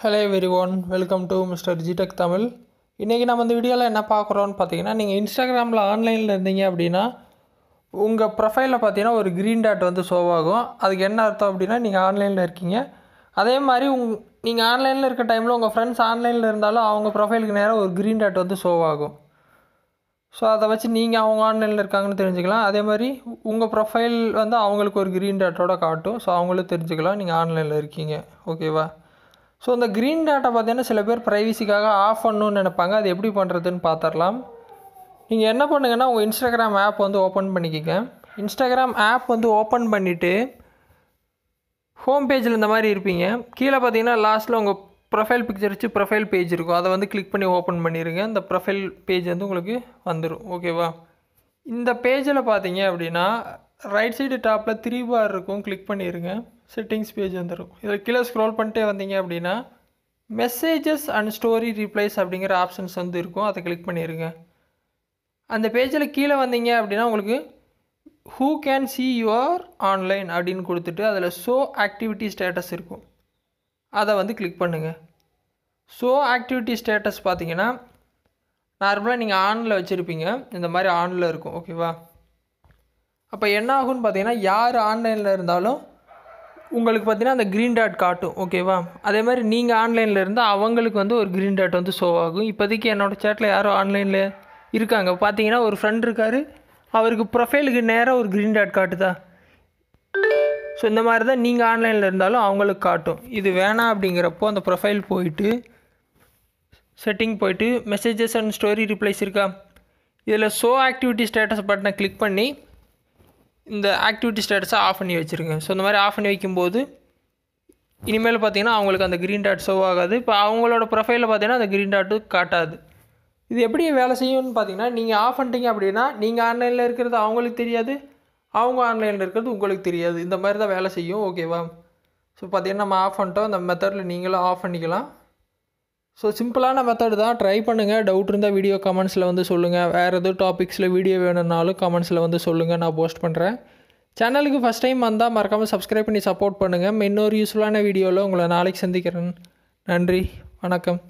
Hello everyone, welcome to Mr. GTech Tamil. இன்றைக்கி நம்ம இந்த வீடியோவில் என்ன பார்க்குறோன்னு பார்த்தீங்கன்னா, நீங்கள் இன்ஸ்டாகிராமில் ஆன்லைனில் இருந்தீங்க அப்படின்னா உங்கள் ப்ரொஃபைலில் பார்த்தீங்கன்னா ஒரு க்ரீன் டாட் வந்து ஷோ ஆகும். அதுக்கு என்ன அர்த்தம் அப்படின்னா நீங்கள் ஆன்லைனில் இருக்கீங்க. அதே மாதிரி நீங்கள் ஆன்லைனில் இருக்க டைமில் உங்கள் ஃப்ரெண்ட்ஸ் ஆன்லைனில் இருந்தாலும் அவங்க ப்ரொஃபைலுக்கு நேராக ஒரு க்ரீன் டாட் வந்து ஷோ ஆகும். ஸோ அதை வச்சு நீங்கள் அவங்க ஆன்லைனில் இருக்காங்கன்னு தெரிஞ்சுக்கலாம். அதே மாதிரி உங்கள் ப்ரொஃபைல் வந்து அவங்களுக்கு ஒரு க்ரீன் டாட்டோட காட்டும். ஸோ அவங்களும் தெரிஞ்சுக்கலாம் நீங்கள் ஆன்லைனில் இருக்கீங்க. ஓகேவா? ஸோ இந்த க்ரீன் டாட்டை பார்த்தீங்கன்னா சில பேர் ப்ரைவசிக்காக ஆஃப் பண்ணணும்னு நினைப்பாங்க. அது எப்படி பண்ணுறதுன்னு பார்த்துடலாம். நீங்கள் என்ன பண்ணுங்கன்னா உங்கள் இன்ஸ்டாகிராம் ஆப் வந்து ஓப்பன் பண்ணிக்கோங்க. இன்ஸ்டாகிராம் ஆப் வந்து ஓப்பன் பண்ணிவிட்டு ஹோம் பேஜில் இந்த மாதிரி இருப்பீங்க. கீழே பார்த்தீங்கன்னா லாஸ்ட்டில் உங்கள் ப்ரொஃபைல் பிக்சர் வச்சு ப்ரொஃபைல் பேஜ் இருக்கும். அதை வந்து கிளிக் பண்ணி ஓப்பன் பண்ணிடுங்க. இந்த ப்ரொஃபைல் பேஜ் வந்து உங்களுக்கு வந்துடும். ஓகேவா? இந்த பேஜில் பார்த்தீங்க அப்படின்னா ரைட் சைடு டாப்பில் 3 பார் இருக்கும். கிளிக் பண்ணிடுங்க. செட்டிங்ஸ் பேஜ் வந்துடும். இதில் கீழே ஸ்க்ரோல் பண்ணிட்டே வந்தீங்க அப்படின்னா மெசேஜஸ் அண்ட் ஸ்டோரி ரீப்ளைஸ் அப்படிங்கிற ஆப்ஷன்ஸ் வந்து இருக்கும். அதை கிளிக் பண்ணிடுங்க. அந்த பேஜில் கீழே வந்தீங்க அப்படின்னா உங்களுக்கு who can see your online அப்படின்னு கொடுத்துட்டு அதில் ஷோ ஆக்டிவிட்டி ஸ்டேட்டஸ் இருக்கும். அதை வந்து கிளிக் பண்ணுங்கள். ஷோ ஆக்டிவிட்டி ஸ்டேட்டஸ் பார்த்தீங்கன்னா நார்மலாக நீங்கள் ஆனில் வச்சுருப்பீங்க. இந்த மாதிரி ஆனில் இருக்கும். ஓகேவா? அப்போ என்ன ஆகும்னு பார்த்தீங்கன்னா யார் ஆன்லைனில் இருந்தாலும் உங்களுக்கு பார்த்தீங்கன்னா அந்த க்ரீன் டாட் காட்டும். ஓகேவா? அதே மாதிரி நீங்கள் ஆன்லைனில் இருந்தால் அவங்களுக்கு வந்து ஒரு க்ரீன் டாட் வந்து ஷோ ஆகும். இப்போதைக்கு என்னோடய சேட்டில் யாரும் ஆன்லைனில் இருக்காங்க. பார்த்தீங்கன்னா ஒரு ஃப்ரெண்ட் இருக்கார். அவருக்கு ப்ரொஃபைலுக்கு நேராக ஒரு க்ரீன் டாட் காட்டுதா? ஸோ இந்த மாதிரி தான் நீங்கள் ஆன்லைனில் இருந்தாலும் அவங்களுக்கு காட்டும். இது வேணாம் அப்படிங்கிறப்போ அந்த ப்ரொஃபைல் போயிட்டு செட்டிங் போயிட்டு மெசேஜஸ் அண்ட் ஸ்டோரி ரிப்ளைஸ் இருக்கா, இதில் ஷோ ஆக்டிவிட்டி ஸ்டேட்டஸ் பட்டனை கிளிக் பண்ணி இந்த ஆக்டிவிட்டி ஸ்டேட்டஸை ஆஃப் பண்ணி வச்சுருங்க. ஸோ இந்த மாதிரி ஆஃப் பண்ணி வைக்கும்போது இனிமேல் பார்த்தீங்கன்னா அவங்களுக்கு அந்த க்ரீன் டாட் ஷோ ஆகாது. இப்போ அவங்களோட ப்ரொஃபைலில் பார்த்தீங்கன்னா அந்த க்ரீன் டாட்டு காட்டாது. இது எப்படி வேலை செய்யும்னு பார்த்தீங்கன்னா நீங்கள் ஆஃப் பண்ணிட்டீங்க அப்படின்னா நீங்கள் ஆன்லைனில் இருக்கிறது அவங்களுக்கு தெரியாது, அவங்க ஆன்லைனில் இருக்கிறது உங்களுக்கு தெரியாது. இந்த மாதிரி தான் வேலை செய்யும். ஓகேவா? ஸோ பார்த்தீங்கன்னா நம்ம ஆஃப் பண்ணிட்டோம். இந்த மெத்தடில் நீங்களும் ஆஃப் பண்ணிக்கலாம். ஸோ சிம்பிளான மெத்தட் தான். ட்ரை பண்ணுங்கள். டவுட் இருந்தால் வீடியோ கமெண்ட்ஸில் வந்து சொல்லுங்கள். வேறு எதுவும் டாபிக்ஸில் வீடியோ வேணும்னாலும் கமெண்ட்ஸில் வந்து சொல்லுங்கள். நான் போஸ்ட் பண்ணுறேன். சேனலுக்கு ஃபஸ்ட் டைம் வந்தால் மறக்காமல் சப்ஸ்கிரைப் பண்ணி சப்போர்ட் பண்ணுங்கள். இன்னொரு யூஸ்ஃபுல்லான வீடியோவில் உங்களை நாளைக்கு சந்திக்கிறேன். நன்றி, வணக்கம்.